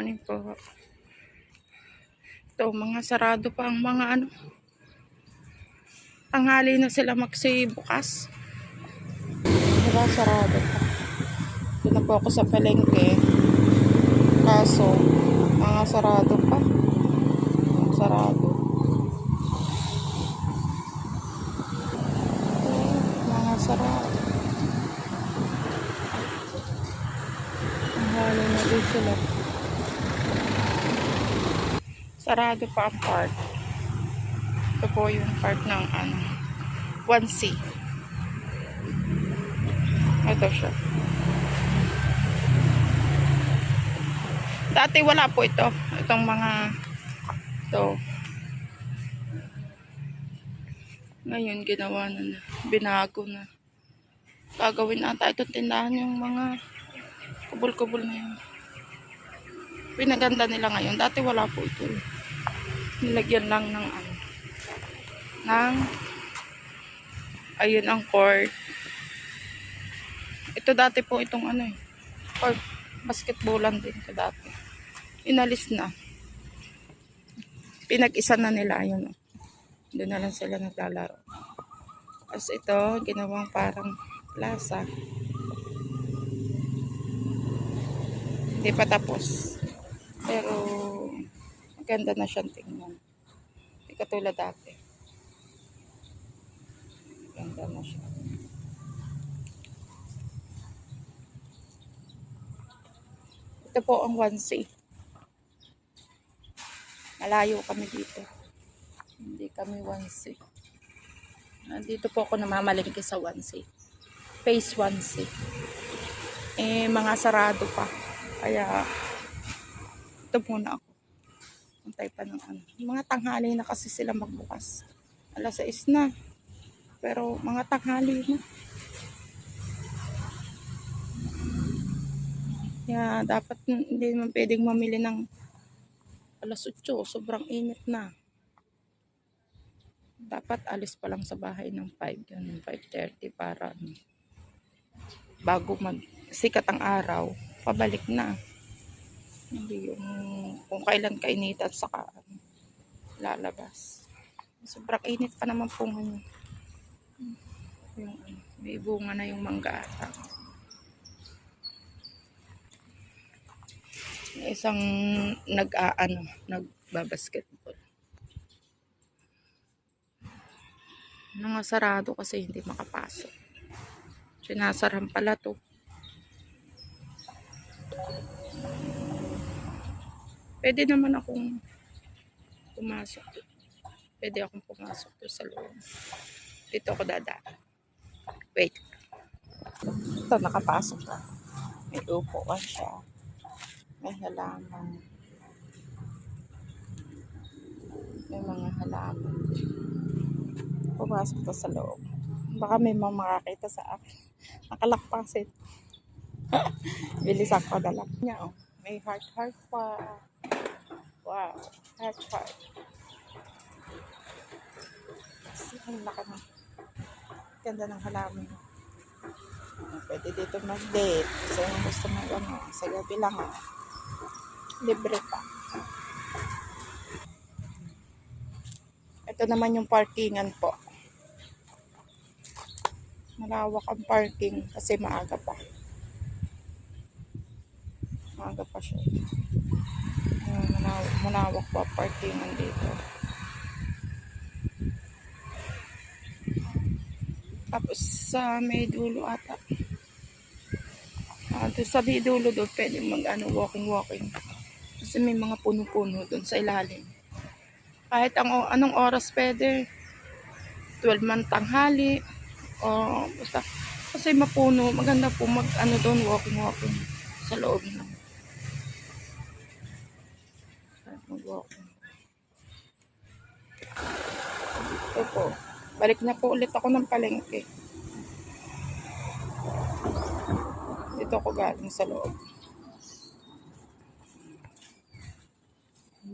morning po. Ito, mga sarado pa ang mga ano. Tanghali na sila bukas. Diba, sarado pa. Ito na po ako sa palengke. Kaso, mga sarado pa. Sarado. Mga sarado. Tanghali na din sila. Sarado pa ang park. Ito po yung park ng 1C. Ito siya. Dati wala po ito. Itong mga ito. Ngayon ginawa na. Binago na. Gagawin ata itong tindahan yung mga kubul-kubul na yun. Pinaganda nila ngayon. Dati wala po ito. Nilagyan lang ng ayun ang court. Ito dati po itong court, basketballan din ito dati. Inalis na. Pinag-isa na nila, ayun. Doon na lang sila naglalaro. As ito, ginawang parang plaza. Hindi pa tapos. Pero maganda na siyang tingnan. Hindi katulad dati. Maganda na siya. Ito po ang 1C. Malayo kami dito. Hindi kami 1C. Nandito po ako namamalengke sa 1C. Phase 1C. Mga sarado pa. Kaya ito muna ako. Antay pa ng mga tanghali na kasi sila magbukas. Alas 6 na. Pero mga tanghali na. Kaya dapat hindi naman pwedeng mamili ng alas 8. Sobrang init na. Dapat alis pa lang sa bahay ng 5. 5:30 para bago magsikat ang araw, pabalik na. Hindi yung kung kailan kainitan saka lalabas. Sobrang init pa naman po ngayon. Yung, may bunga na yung mangga ata. Isang nagbabasketball. Mga sarado kasi hindi makapasok. Sinasaran pala to. Pwede naman akong pumasok. Pwede akong pumasok to sa loob. Dito ako dadaan. Wait. Ito, nakapasok ka. May upuan siya. May halaman. May mga halaman. Pumasok to sa loob. Baka may makakita sa akin. Nakalakpasin. Bilis ako dalak niya. Oh. May heart pa. Wow. Heart. Ang laka na. Ganda ng halaman. Pwede dito mag-date. Kasi yung gusto mo sa gabi lang. Libre pa. Ito naman yung parkingan po. Malawak ang parking kasi maaga pa. Maaga pa siya. Malawak pa parkingan dito. Tapos sa may dulo ata. Doon sa may dulo doon pwede walking. Kasi may mga puno-puno doon sa ilalim. Kahit anong oras pwede. 12 man tanghali. O basta. Kasi mapuno. Maganda po doon walking sa loob na. Mag-walking. Ito po. Balik na po ulit ako ng palengke. Dito ako galing sa loob.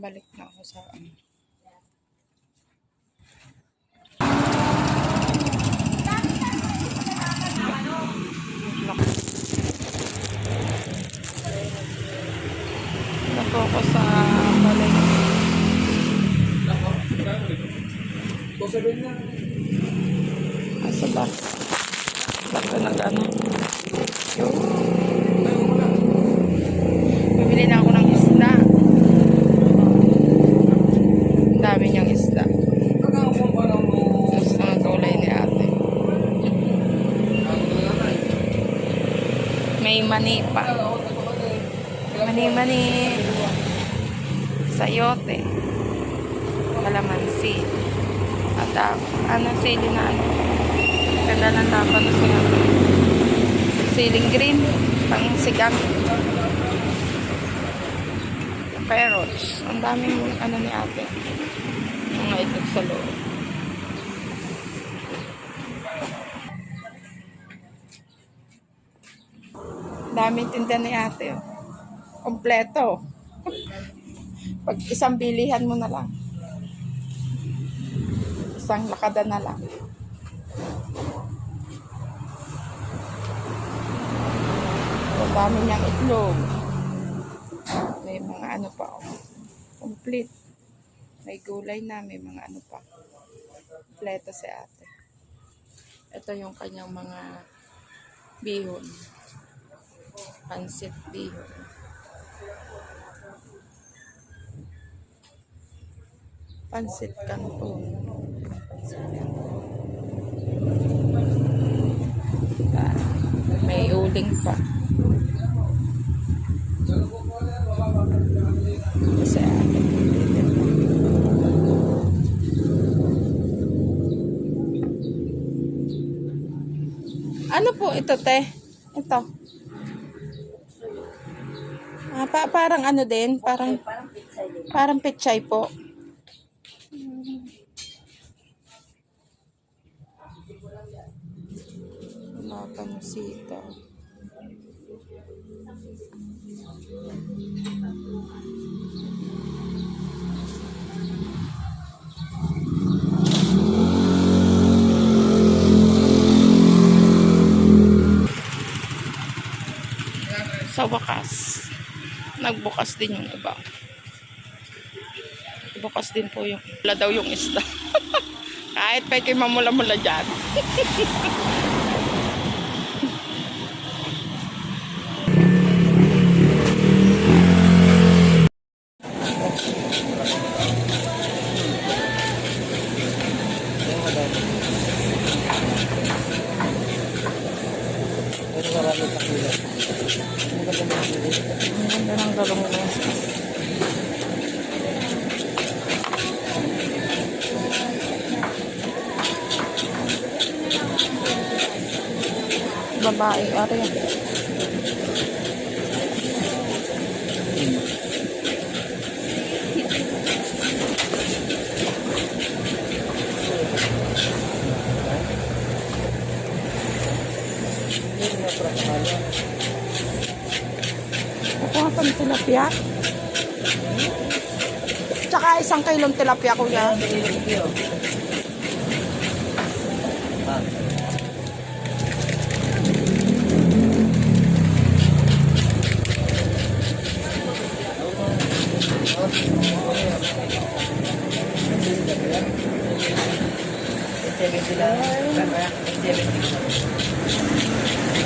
Balik na ako sa po ako sa palengke. Asa ba? Basta nag-ano. Yun. Bumili na ako ng isda. Ang dami niyang isda. Gusto ng gulay ni ate. May mani pa. Mani-mani. Sayote. Kalamansi. At ano, sili na ano. Ganda ng laban siya. Siling green. Pang sigang. Carrots. Ang daming ano ni ate. Mga itlog sa loob. Daming tinda ni ate. Oh. Kompleto. Pag isang bilihan mo na lang. Isang lakada na lang. Ang dami niyang itlog. May mga ano pa. Oh. Complete. May gulay na. May mga ano pa. Kompleto si ate. Ito yung kanyang mga bihon. Pansit bihon. Pansit canton. May uling pa. Kasi ano po ito, te? Ito. Parang ano din, parang pechay po. Mga kamusita. Sa wakas, nagbukas din yung iba. Bukas din po yung wala daw yung isda. Kahit pa kayo mamula-mula dyan. Ang ganda ng galong mo. Babae, are. Ako nga tilapia. Tsaka 1 kilong tilapia, kuya.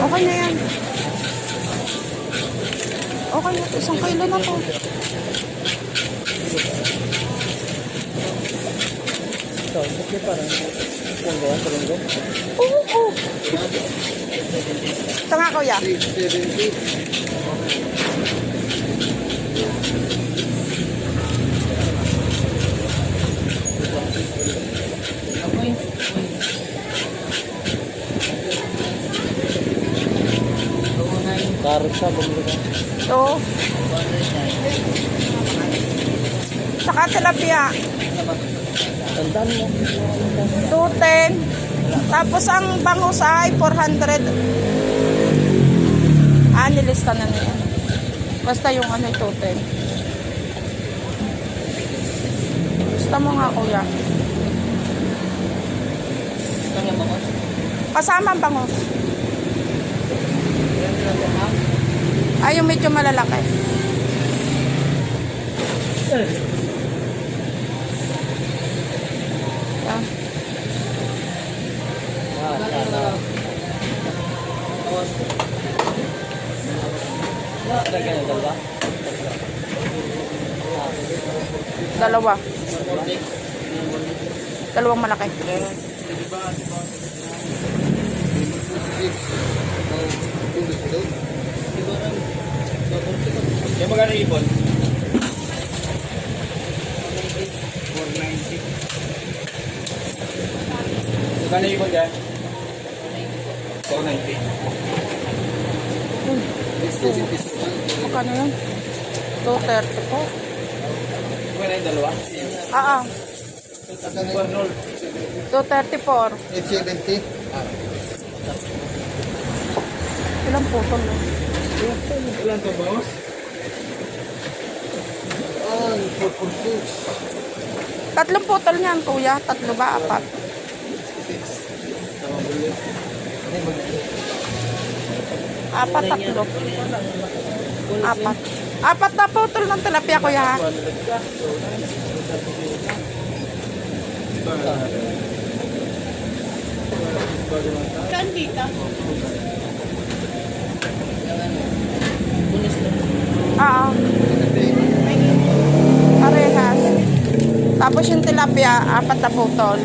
Okay na yan. Okay na ito. 1 kilo na po. Ito, bakit parang punggawa sa linggo? Oo. Ito nga, kuya. 370. Karot sa bumili ka. Ito. Saka tilapia. Tandaan mo. 210. Tapos ang bangus ay 400. Nilista na niya. Basta yung ano, 210. Gusto mo nga, kuya. Kasama ang bangus. Ay, yung medyo malalaki. Yan. Dalawa. Dalawang malaki. Yung magkano ipon? 490. Magkano ipon dyan? 490. Magkano yun? 230 po. Magkano yung dalawa? Ah, 234. 870. Ilang putol no? Ilan to, boss? Ah, 446. Tatlong putol niyan, kuya. Tatlo ba? Apat? Apat, tatlo. Apat. Apat na putol ng tilapia, kuya. Ha? Saan dito? Oo. Parehas. Tapos yung tilapia, apat na putol.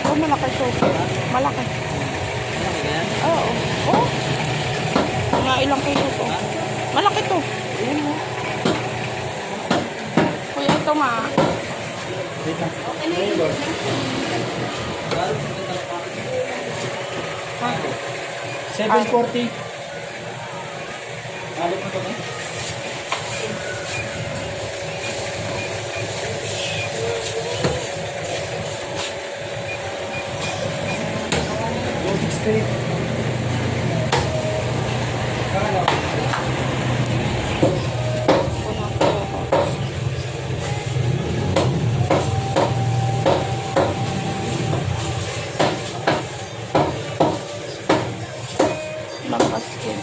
Oh, malaki ito. Malaki. Oo. Oh. Mga ilang kilo to. Malaki to. Ayan mo. Kuya, ito nga. Ha? 740. Alip mo to ba? Lampas ko.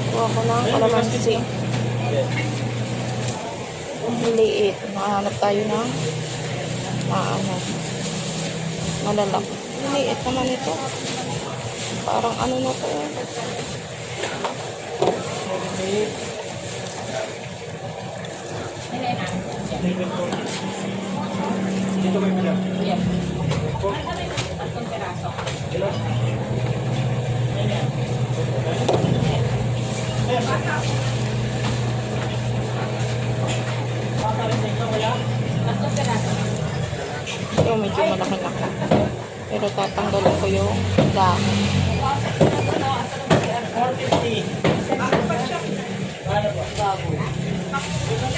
Kuha ko ng kalamansi. Liit. Mahanap tayo ng malalaki. Liit naman ito. Parang ano na to. Dito kayo bilang. Ito medyo malaki na. Pero tatanggalin ko yung dahon. 450. Siguro to.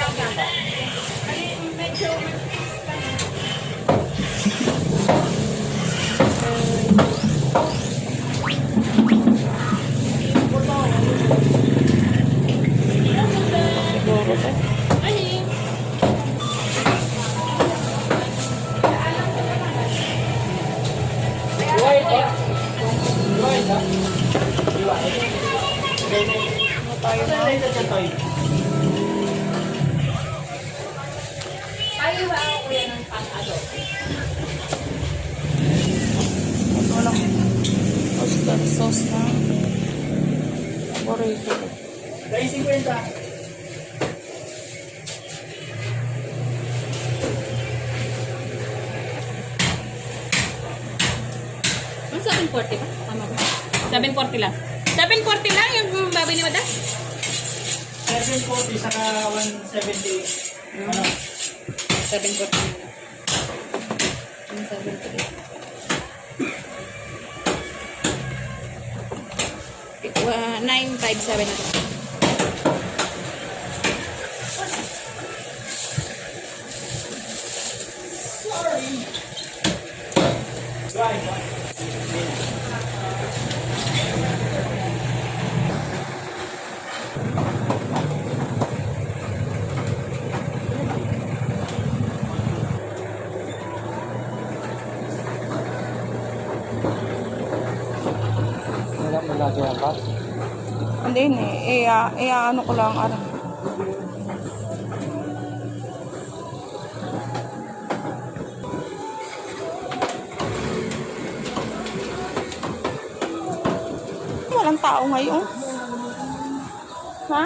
Walang oyster sauce na paborito. Dahil 50. Ang 740 ba? Tama ba? 740 lang. 740 lang yung baboy ni Madam? 740 740 saka 170. Ano? 740 na. 170. 957 na to. Wala mo lagi ang pass. Hindi ano ko lang, ano. Walang tao ngayon. Ha?